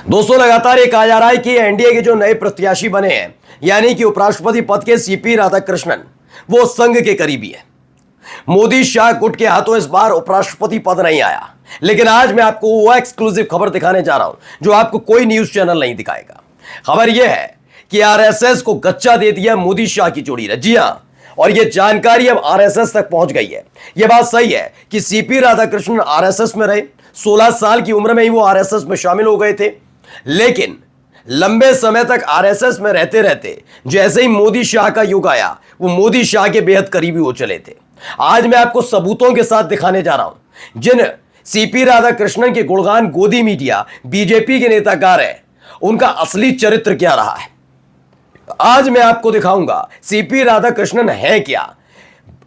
दोस्तों, लगातार ये कहा जा रहा है कि एनडीए के जो नए प्रत्याशी बने हैं, यानी कि उपराष्ट्रपति पद के सीपी राधाकृष्णन, वो संघ के करीबी है। मोदी शाह गुट के हाथों इस बार उपराष्ट्रपति पद नहीं आया, लेकिन आज मैं आपको वो एक्सक्लूसिव खबर दिखाने जा रहा हूं जो आपको कोई न्यूज चैनल नहीं दिखाएगा। खबर यह है कि आरएसएस को गच्चा दे दिया मोदी शाह की जोड़ी ने। जी हां, और यह जानकारी अब आरएसएस तक पहुंच गई है। यह बात सही है कि सीपी राधाकृष्णन आरएसएस में रहे, 16 साल की उम्र में ही वो आरएसएस में शामिल हो गए थे, लेकिन लंबे समय तक आरएसएस में रहते रहते जैसे ही मोदी शाह का युग आया, वो मोदी शाह के बेहद करीबी हो चले थे। आज मैं आपको सबूतों के साथ दिखाने जा रहा हूं जिन सीपी राधाकृष्णन के गुणगान गोदी मीडिया बीजेपी के नेता गा रहे हैं, उनका असली चरित्र क्या रहा है। आज मैं आपको दिखाऊंगा सीपी राधाकृष्णन है क्या,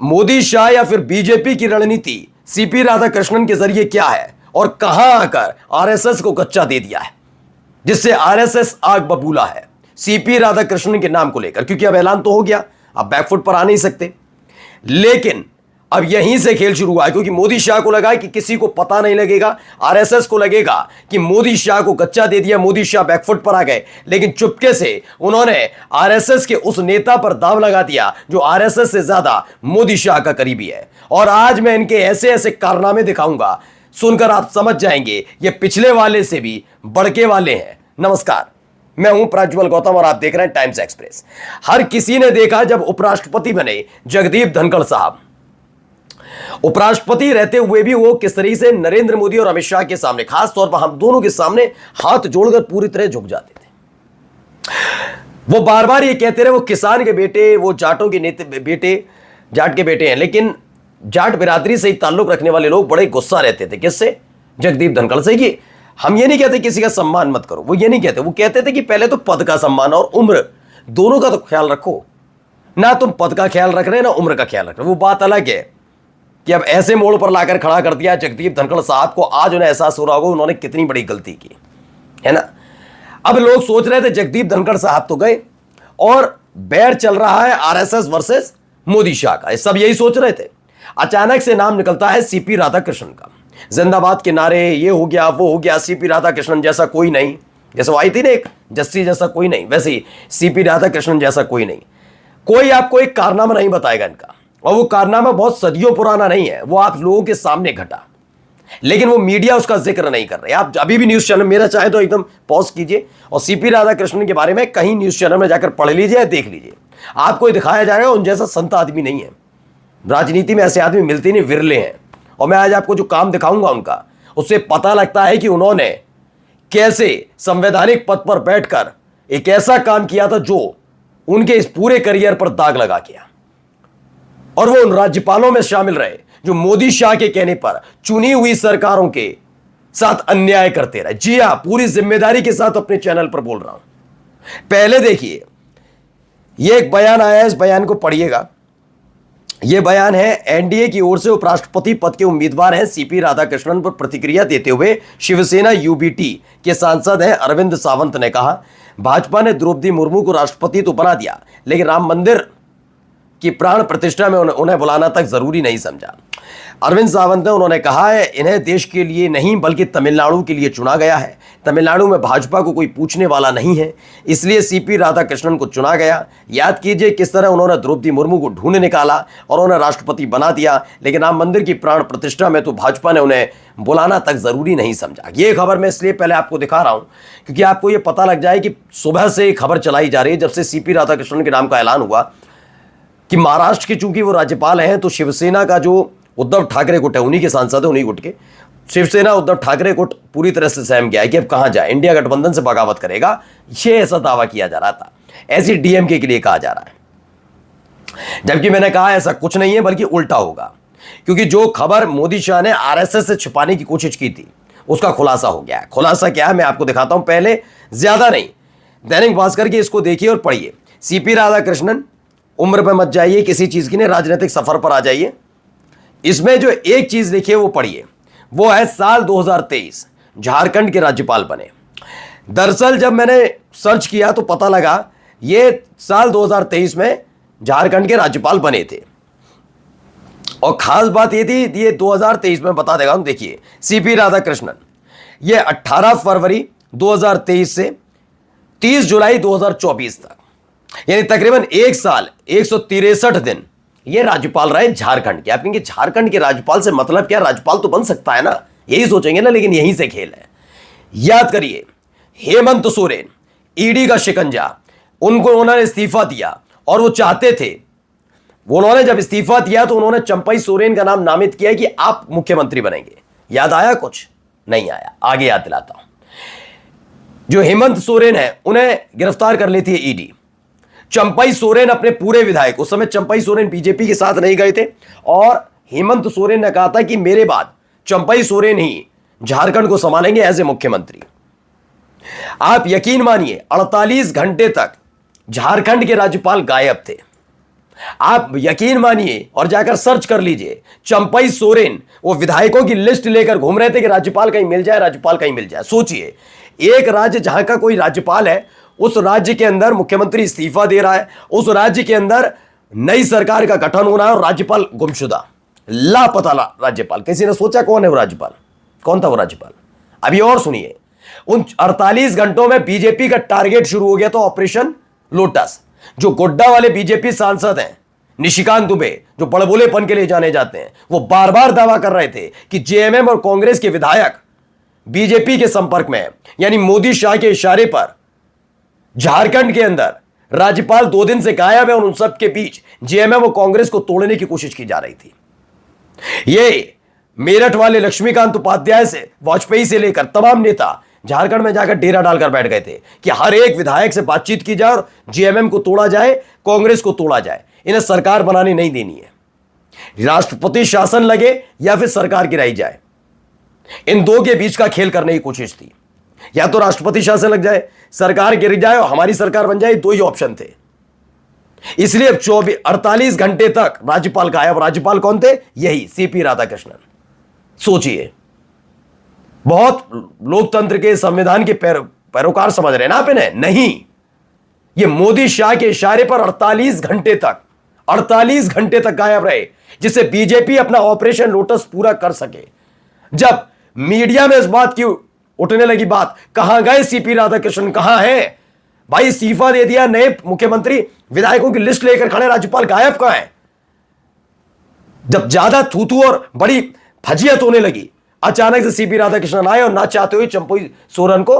मोदी शाह या फिर बीजेपी की रणनीति सीपी राधाकृष्णन के जरिए क्या है, और कहां आकर आरएसएस को गच्चा दे दिया है, जिससे आरएसएस आग बबूला है सीपी राधाकृष्णन के नाम को लेकर। क्योंकि अब ऐलान तो हो गया, अब बैकफुट पर आ नहीं सकते, लेकिन अब यहीं से खेल शुरू हुआ है। क्योंकि मोदी शाह को लगा कि किसी को पता नहीं लगेगा, आरएसएस को लगेगा कि मोदी शाह को गच्चा दे दिया, मोदी शाह बैकफुट पर आ गए, लेकिन चुपके से उन्होंने आरएसएस के उस नेता पर दाव लगा दिया जो आरएसएस से ज्यादा मोदी शाह का करीबी है। और आज मैं इनके ऐसे ऐसे कारनामे दिखाऊंगा, सुनकर आप समझ जाएंगे ये पिछले वाले से भी बड़के वाले हैं। नमस्कार, मैं हूं प्रज्वल गौतम और आप देख रहे हैं टाइम्स एक्सप्रेस। हर किसी ने देखा जब उपराष्ट्रपति बने जगदीप धनखड़ साहब, उपराष्ट्रपति रहते हुए भी वो किस तरीके से नरेंद्र मोदी और अमित शाह के सामने, खास तौर पर हम दोनों के सामने हाथ जोड़कर पूरी तरह झुक जाते थे। वो बार बार ये कहते रहे वो किसान के बेटे, वो जाटों के नेता बेटे, जाट के बेटे हैं, लेकिन जाट बिरादरी से ही ताल्लुक रखने वाले लोग बड़े गुस्सा रहते थे। किससे? जगदीप धनखड़ से। कि हम ये नहीं कहते किसी का सम्मान मत करो, वो ये नहीं कहते, वो कहते थे कि पहले तो पद का सम्मान और उम्र दोनों का तो ख्याल रखो ना। तुम पद का ख्याल रख रहे ना उम्र का ख्याल रख रहे, वो बात अलग है। कि अब ऐसे मोड़ पर लाकर खड़ा कर दिया जगदीप धनखड़ साहब को, आज उन्हें एहसास हो रहा होगा उन्होंने कितनी बड़ी गलती की है ना। अब लोग सोच रहे थे जगदीप धनखड़ साहब तो गए और बैर चल रहा है आरएसएस वर्सेस मोदी शाह का, सब यही सोच रहे थे। अचानक से नाम निकलता है सीपी राधाकृष्णन का। जिंदाबाद के नारे, ये हो गया वो हो गया, सीपी राधाकृष्णन जैसा कोई नहीं। जैसे वो आई थी ना एक जस्सी जैसा कोई नहीं, वैसे ही सीपी राधाकृष्णन जैसा कोई नहीं। कोई आपको एक कारनामा नहीं बताएगा इनका, और वो कारनामा बहुत सदियों पुराना नहीं है, वो आप लोगों के सामने घटा, लेकिन वो मीडिया उसका जिक्र नहीं कर रहे। आप अभी भी न्यूज चैनल, मेरा चाहे तो एकदम पॉज कीजिए और सीपी राधाकृष्णन के बारे में कहीं न्यूज चैनल में जाकर पढ़ लीजिए, देख लीजिए, आपको दिखाया जाएगा उन जैसा संत आदमी नहीं है। राजनीति में ऐसे आदमी मिलते नहीं, विरले हैं। और मैं आज आपको जो काम दिखाऊंगा उनका, उससे पता लगता है कि उन्होंने कैसे संवैधानिक पद पर बैठकर एक ऐसा काम किया था जो उनके इस पूरे करियर पर दाग लगा गया। और वो उन राज्यपालों में शामिल रहे जो मोदी शाह के कहने पर चुनी हुई सरकारों के साथ अन्याय करते रहे। जी हां, पूरी जिम्मेदारी के साथ अपने चैनल पर बोल रहा हूं। पहले देखिए, यह एक बयान आया है, इस बयान को पढ़िएगा। यह बयान है एनडीए की ओर से उपराष्ट्रपति पद के उम्मीदवार हैं सीपी राधाकृष्णन पर प्रतिक्रिया देते हुए शिवसेना यूबीटी के सांसद हैं अरविंद सावंत ने कहा, भाजपा ने द्रौपदी मुर्मू को राष्ट्रपति तो बना दिया, लेकिन राम मंदिर की प्राण प्रतिष्ठा में उन्हें बुलाना तक जरूरी नहीं समझा। अरविंद सावंत ने उन्होंने कहा है, इन्हें देश के लिए नहीं बल्कि तमिलनाडु के लिए चुना गया है। तमिलनाडु में भाजपा को कोई पूछने वाला नहीं है, इसलिए सीपी राधाकृष्णन को चुना गया। याद कीजिए किस तरह उन्होंने द्रौपदी मुर्मू को ढूंढ निकाला और उन्हें राष्ट्रपति बना दिया, लेकिन राम मंदिर की प्राण प्रतिष्ठा में तो भाजपा ने उन्हें बुलाना तक जरूरी नहीं समझा। ये खबर मैं इसलिए पहले आपको दिखा रहा हूं क्योंकि आपको यह पता लग जाए कि सुबह से खबर चलाई जा रही है, जब से सीपी राधाकृष्णन के नाम का ऐलान हुआ कि महाराष्ट्र के चूंकि वो राज्यपाल हैं, तो शिवसेना का जो उद्धव ठाकरे गुट है, उन्हीं के सांसद है, उन्हीं गुट के शिवसेना उद्धव ठाकरे गुट पूरी तरह से सहम गया है कि अब कहां जाए, इंडिया गठबंधन से बगावत करेगा, ये ऐसा दावा किया जा रहा था। ऐसी डीएमके के लिए कहा जा रहा है, जबकि मैंने कहा ऐसा कुछ नहीं है, बल्कि उल्टा होगा। क्योंकि जो खबर मोदी शाह ने आरएसएस से छिपाने की कोशिश की थी, उसका खुलासा हो गया है। खुलासा क्या है मैं आपको दिखाता हूं, पहले ज्यादा नहीं, दैनिक भास्कर की इसको देखिए और पढ़िए। सीपी राधाकृष्णन, उम्र पे मत जाइए किसी चीज की, नहीं राजनीतिक सफर पर आ जाइए। इसमें जो एक चीज लिखी है वो पढ़िए, वो है साल 2023 झारखंड के राज्यपाल बने। दरअसल जब मैंने सर्च किया तो पता लगा ये साल 2023 में झारखंड के राज्यपाल बने थे। और खास बात ये थी, ये 2023 में बता देगा हम, देखिए सीपी राधाकृष्णन ये 18 फरवरी 2023 से 30 जुलाई 2024 तक, यानी तकरीबन 1 साल 163 दिन ये राज्यपाल रहे झारखंड के। आप कहेंगे झारखंड के राज्यपाल से मतलब क्या, राज्यपाल तो बन सकता है ना, यही सोचेंगे ना, लेकिन यहीं से खेल है। याद करिए, हेमंत सोरेन, ईडी का शिकंजा, उन्होंने इस्तीफा दिया और वो चाहते थे, उन्होंने जब इस्तीफा दिया तो उन्होंने चंपई सोरेन का नाम नामित किया कि आप मुख्यमंत्री बनेंगे। याद आया? कुछ नहीं आया। आगे याद दिलाता हूं। जो हेमंत सोरेन है उन्हें गिरफ्तार कर लेती है ईडी। चंपई सोरेन अपने पूरे विधायक, उस समय चंपई सोरेन बीजेपी के साथ नहीं गए थे, और हेमंत सोरेन ने कहा था कि मेरे बाद चंपई सोरेन ही झारखंड को संभालेंगे एज ए मुख्यमंत्री। आप यकीन मानिए 48 घंटे तक झारखंड के राज्यपाल गायब थे। आप यकीन मानिए और जाकर सर्च कर लीजिए, चंपई सोरेन वो विधायकों की लिस्ट लेकर घूम रहे थे कि राज्यपाल कहीं मिल जाए, राज्यपाल कहीं मिल जाए। सोचिए, एक राज्य जहां का कोई राज्यपाल है, उस राज्य के अंदर मुख्यमंत्री इस्तीफा दे रहा है, उस राज्य के अंदर नई सरकार का गठन होना है और राज्यपाल गुमशुदा, लापता राज्यपाल। किसी ने सोचा कौन है वो राज्यपाल? कौन था वो राज्यपाल? अभी और सुनिए, उन 48 घंटों में बीजेपी का टारगेट शुरू हो गया तो ऑपरेशन लोटस। जो गोड्डा वाले बीजेपी सांसद हैं, निशिकांत दुबे, जो बड़बोलेपन के लिए जाने जाते हैं, वो बार बार दावा कर रहे थे कि जेएमएम और कांग्रेस के विधायक बीजेपी के संपर्क में है, यानी मोदी शाह के इशारे पर झारखंड के अंदर राज्यपाल 2 दिन से गायब है और उन सब के बीच जेएमएम और कांग्रेस को तोड़ने की कोशिश की जा रही थी। ये मेरठ वाले लक्ष्मीकांत उपाध्याय से, वाजपेयी से लेकर तमाम नेता झारखंड में जाकर डेरा डालकर बैठ गए थे कि हर एक विधायक से बातचीत की जाए और जेएमएम को तोड़ा जाए, कांग्रेस को तोड़ा जाए। इन्हें सरकार बनाने नहीं देनी है। राष्ट्रपति शासन लगे या फिर सरकार गिराई जाए, इन दो के बीच का खेल करने की कोशिश थी। या तो राष्ट्रपति शासन लग जाए, सरकार गिर जाए और हमारी सरकार बन जाए, दो ही ऑप्शन थे। इसलिए अब 48 घंटे तक राज्यपाल गायब। राज्यपाल कौन थे? यही सीपी राधाकृष्णन। सोचिए, बहुत लोकतंत्र के, संविधान के पैरोकार समझ रहे हैं ना आप इन्हें? नहीं, ये मोदी शाह के इशारे पर 48 घंटे तक गायब रहे, जिससे बीजेपी अपना ऑपरेशन लोटस पूरा कर सके। जब मीडिया में इस बात की उठने लगी बात, कहां गए सीपी राधाकृष्णन, कहां है भाई, इस्तीफा दे दिया, नए मुख्यमंत्री विधायकों की लिस्ट लेकर खड़े, राज्यपाल गायब कहां है। जब ज्यादा थूथू और बड़ी फजियत होने लगी, अचानक से सीपी राधाकृष्णन आए और ना चाहते हुए चंपई सोरेन को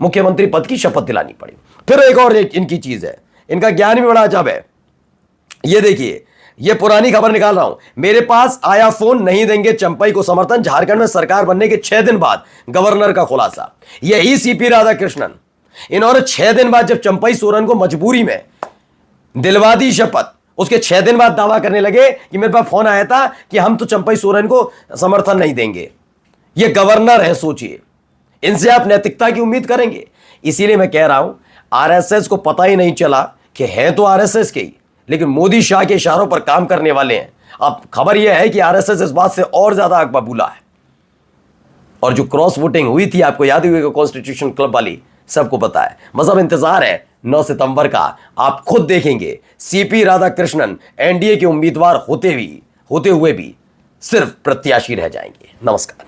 मुख्यमंत्री पद की शपथ दिलानी पड़ी। फिर एक और इनकी चीज है, इनका ज्ञान भी बड़ा अजब है। ये देखिए, ये पुरानी खबर निकाल रहा हूं, मेरे पास आया फोन, नहीं देंगे चंपई को समर्थन, झारखंड में सरकार बनने के 6 दिन बाद गवर्नर का खुलासा। यही सीपी राधाकृष्णन, इन्होंने 6 दिन बाद जब चंपई सोरेन को मजबूरी में दिलवा दी शपथ, उसके 6 दिन बाद दावा करने लगे कि मेरे पास फोन आया था कि हम तो चंपई सोरेन को समर्थन नहीं देंगे। ये गवर्नर है, सोचिए, इनसे आप नैतिकता की उम्मीद करेंगे? इसीलिए मैं कह रहा हूं, आरएसएस को पता ही नहीं चला कि है तो आरएसएस के ही, लेकिन मोदी शाह के इशारों पर काम करने वाले हैं। अब खबर यह है कि आरएसएस इस बात से और ज्यादा आग बबूला है। और जो क्रॉस वोटिंग हुई थी, आपको याद ही होगा, कॉन्स्टिट्यूशन क्लब वाली, सबको पता है। बस अब इंतजार है 9 सितंबर का, आप खुद देखेंगे सीपी राधाकृष्णन एनडीए के उम्मीदवार होते हुए भी सिर्फ प्रत्याशी रह जाएंगे। नमस्कार।